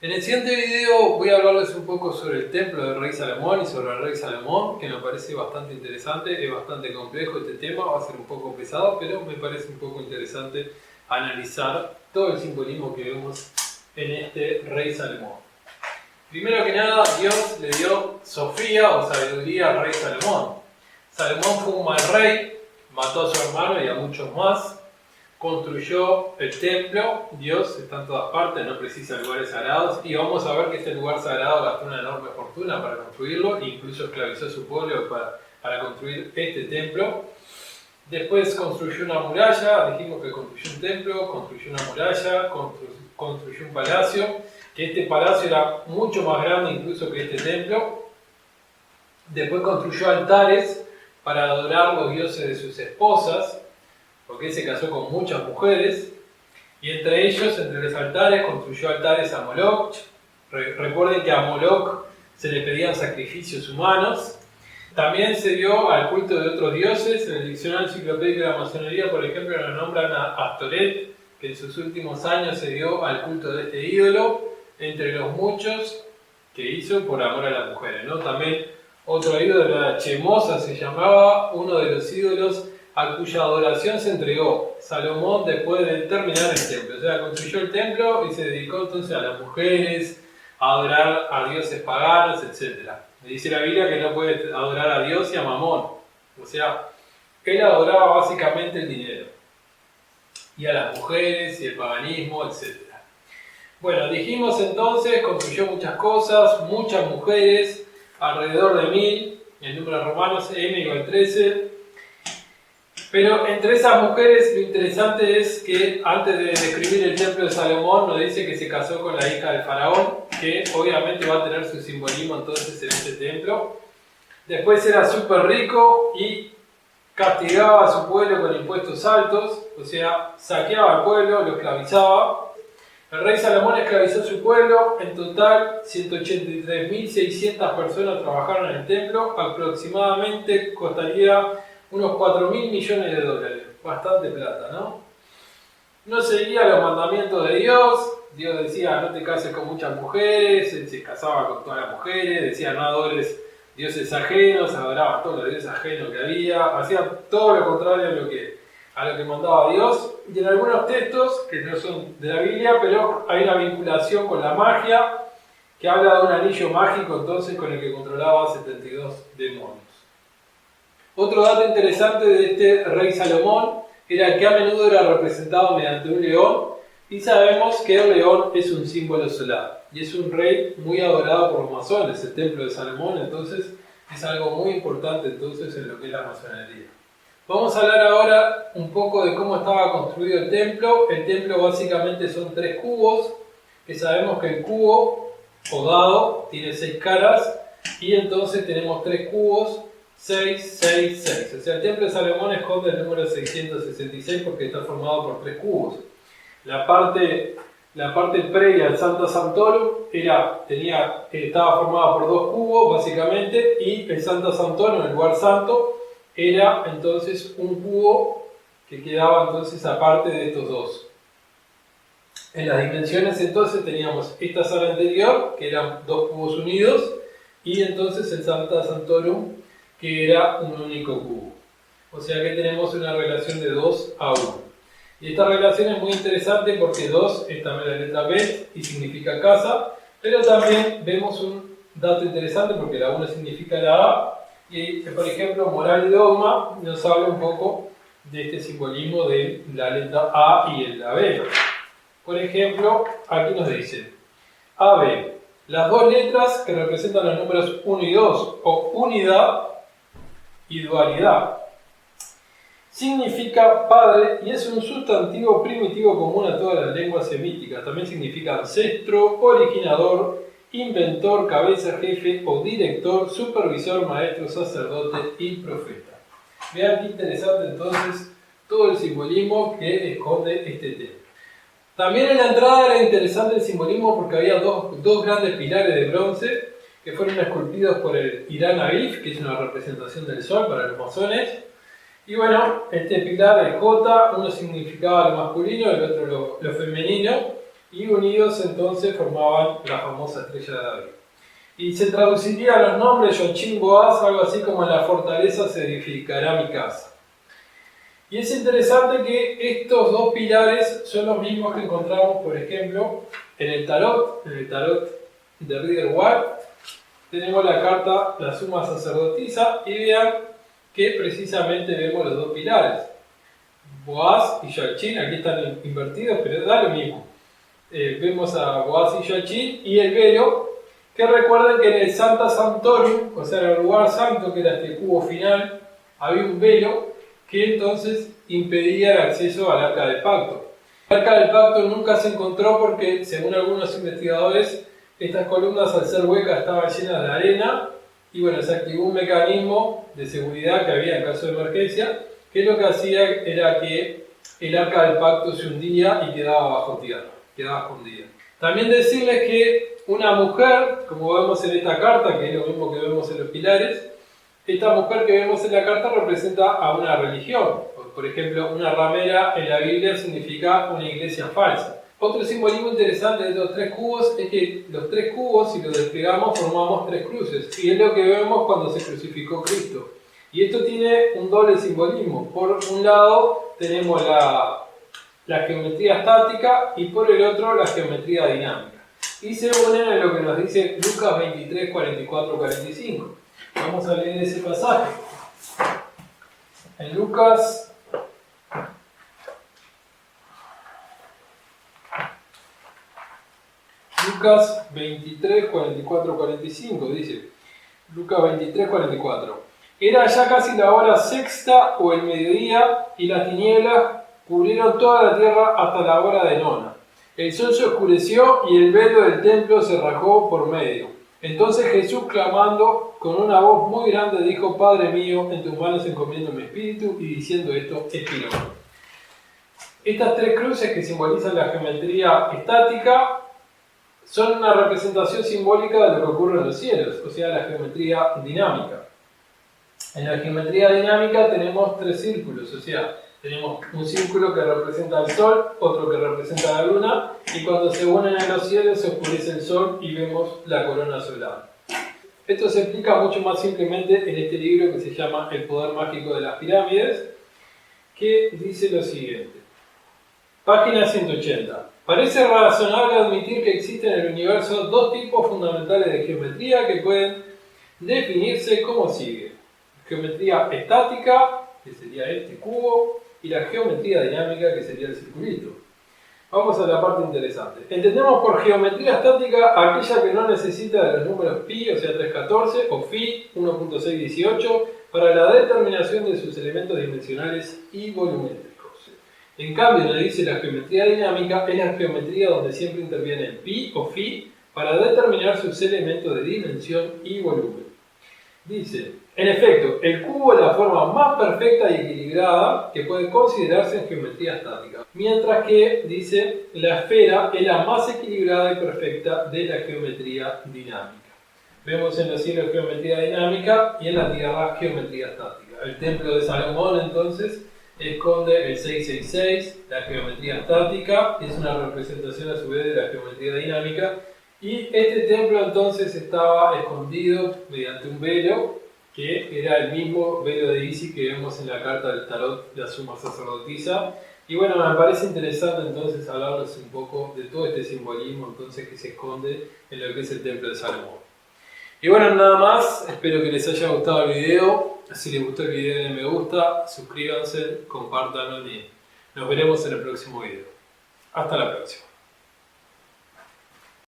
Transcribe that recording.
En el siguiente video voy a hablarles un poco sobre el templo del rey Salomón y sobre el rey Salomón, que me parece bastante interesante, es bastante complejo este tema, va a ser un poco pesado, pero me parece un poco interesante analizar todo el simbolismo que vemos en este rey Salomón. Primero que nada, Dios le dio sofía o sabiduría al rey Salomón. Salomón fue un mal rey, mató a su hermano y a muchos más. Construyó el templo, Dios está en todas partes, no precisa lugares sagrados, y vamos a ver que este lugar sagrado gastó una enorme fortuna para construirlo e incluso esclavizó a su pueblo para construir este templo. Después construyó una muralla, dijimos que construyó un templo, construyó una muralla, construyó un palacio, que este palacio era mucho más grande incluso que este templo. Después construyó altares para adorar los dioses de sus esposas, porque él se casó con muchas mujeres, y entre ellos, entre los altares, construyó altares a Moloch. Recuerden que a Moloch se le pedían sacrificios humanos. También se dio al culto de otros dioses. En el diccionario enciclopédico de la masonería, por ejemplo, lo nombran a Astoret, que en sus últimos años se dio al culto de este ídolo, entre los muchos que hizo por amor a las mujeres, ¿no? También otro ídolo era Chemosa, se llamaba, uno de los ídolos a cuya adoración se entregó Salomón después de terminar el templo. O sea, construyó el templo y se dedicó entonces a las mujeres, a adorar a dioses paganos, etc. Me dice la Biblia que no puede adorar a Dios y a Mamón. O sea, él adoraba básicamente el dinero, y a las mujeres, y el paganismo, etc. Bueno, dijimos entonces, construyó muchas cosas, muchas mujeres, alrededor de 1000, el número de romanos, M igual 13. Pero entre esas mujeres lo interesante es que antes de describir el templo de Salomón nos dice que se casó con la hija del faraón, que obviamente va a tener su simbolismo entonces en este templo. Después era súper rico y castigaba a su pueblo con impuestos altos, o sea, saqueaba al pueblo, lo esclavizaba. El rey Salomón esclavizó a su pueblo, en total 183.600 personas trabajaron en el templo, aproximadamente costaría unos 4.000 millones de dólares, bastante plata, ¿no? No seguía los mandamientos de Dios, Dios decía no te cases con muchas mujeres, él se casaba con todas las mujeres, decía no adores dioses ajenos, adoraba a todos los dioses ajenos que había, hacía todo lo contrario a lo que mandaba Dios. Y en algunos textos, que no son de la Biblia, pero hay una vinculación con la magia, que habla de un anillo mágico entonces con el que controlaba 72 demonios. Otro dato interesante de este rey Salomón era que a menudo era representado mediante un león, y sabemos que el león es un símbolo solar y es un rey muy adorado por los masones. El templo de Salomón entonces es algo muy importante entonces en lo que es la masonería. Vamos a hablar ahora un poco de cómo estaba construido el templo. El templo básicamente son 3 cubos, que sabemos que el cubo o dado tiene 6 caras, y entonces tenemos 3 cubos, 6, 6, 6. O sea, el templo de Salomón esconde el número 666 porque está formado por 3 cubos. La parte previa al Sancta Sanctorum estaba formada por 2 cubos básicamente, y el Sancta Sanctorum, el lugar santo, era entonces un cubo que quedaba entonces aparte de estos dos. En las dimensiones entonces teníamos esta sala anterior, que eran 2 cubos unidos, y entonces el Sancta Sanctorum, que era un único cubo. O sea que tenemos una relación de 2 a 1. Y esta relación es muy interesante porque 2 es también la letra B y significa casa, pero también vemos un dato interesante porque la 1 significa la A, y por ejemplo moral y dogma nos habla un poco de este simbolismo de la letra A y la B. Por ejemplo, aquí nos dice AB, las 2 letras que representan los números 1 y 2, o unidad y dualidad. Significa padre y es un sustantivo primitivo común a todas las lenguas semíticas. También significa ancestro, originador, inventor, cabeza, jefe o director, supervisor, maestro, sacerdote y profeta. Vean qué interesante entonces todo el simbolismo que esconde este templo. También en la entrada era interesante el simbolismo porque había dos grandes pilares de bronce que fueron esculpidos por el Irán Avif, que es una representación del sol para los masones. Y bueno, este pilar, el J, uno significaba lo masculino, el otro lo femenino. y unidos entonces formaban la famosa estrella de David. Y se traduciría los nombres Joachim Boaz, algo así como en la fortaleza se edificará mi casa. Y es interesante que estos dos pilares son los mismos que encontramos, por ejemplo, en el tarot de Rider-Waite. Tenemos la carta La Suma Sacerdotisa y vean que precisamente vemos los dos pilares. Boaz y Joachim, aquí están invertidos, pero da lo mismo. Vemos a Boaz y Joachim y el velo, que recuerden que en el Sancta Sanctorum, o sea, en el lugar santo que era este cubo final, había un velo que entonces impedía el acceso al Arca del Pacto. El Arca del Pacto nunca se encontró porque, según algunos investigadores, estas columnas al ser huecas estaban llenas de arena y bueno, se activó un mecanismo de seguridad que había en caso de emergencia, que lo que hacía era que el Arca del Pacto se hundía y quedaba bajo tierra, quedaba escondida. También decirles que una mujer, como vemos en esta carta, que es lo mismo que vemos en los pilares, esta mujer que vemos en la carta representa a una religión. Por ejemplo, una ramera en la Biblia significa una iglesia falsa. Otro simbolismo interesante de estos tres cubos es que los tres cubos, si los desplegamos, formamos tres cruces. Y es lo que vemos cuando se crucificó Cristo. Y esto tiene un doble simbolismo. Por un lado tenemos la geometría estática y por el otro la geometría dinámica. Y se unen en lo que nos dice Lucas 23, 44, 45. Vamos a leer ese pasaje. En Lucas 23, 44, 45 dice, Lucas 23, 44. Era ya casi la hora sexta o el mediodía y las tinieblas cubrieron toda la tierra hasta la hora de nona. El sol se oscureció y el velo del templo se rajó por medio. Entonces Jesús, clamando con una voz muy grande, dijo: Padre mío, en tus manos encomiendo mi espíritu, y diciendo esto, expiró. Estas tres cruces que simbolizan la geometría estática son una representación simbólica de lo que ocurre en los cielos, o sea, la geometría dinámica. En la geometría dinámica tenemos tres círculos, o sea, tenemos un círculo que representa al Sol, otro que representa a la Luna, y cuando se unen en los cielos se oscurece el Sol y vemos la corona solar. Esto se explica mucho más simplemente en este libro que se llama El poder mágico de las pirámides, que dice lo siguiente. Página 180. Parece razonable admitir que existen en el universo dos tipos fundamentales de geometría que pueden definirse como sigue. Geometría estática, que sería este cubo, y la geometría dinámica, que sería el circulito. Vamos a la parte interesante. Entendemos por geometría estática aquella que no necesita de los números pi, o sea 314, o phi, 1.618, para la determinación de sus elementos dimensionales y volumétricos. En cambio, donde dice la geometría dinámica, es la geometría donde siempre intervienen pi o phi para determinar sus elementos de dimensión y volumen. Dice, en efecto, el cubo es la forma más perfecta y equilibrada que puede considerarse en geometría estática, mientras que, dice, la esfera es la más equilibrada y perfecta de la geometría dinámica. Vemos en los cielos geometría dinámica y en la tierra geometría estática. El templo de Salomón, entonces, esconde el 666, la geometría estática, es una representación a su vez de la geometría dinámica, y este templo entonces estaba escondido mediante un velo, que era el mismo velo de Isis que vemos en la carta del tarot de la Suma Sacerdotisa. Y bueno, me parece interesante entonces hablarles un poco de todo este simbolismo entonces que se esconde en lo que es el templo de Salomón. Y bueno, nada más, espero que les haya gustado el video. Si les gustó el video, denle me gusta, suscríbanse, compártanlo y nos veremos en el próximo video. Hasta la próxima.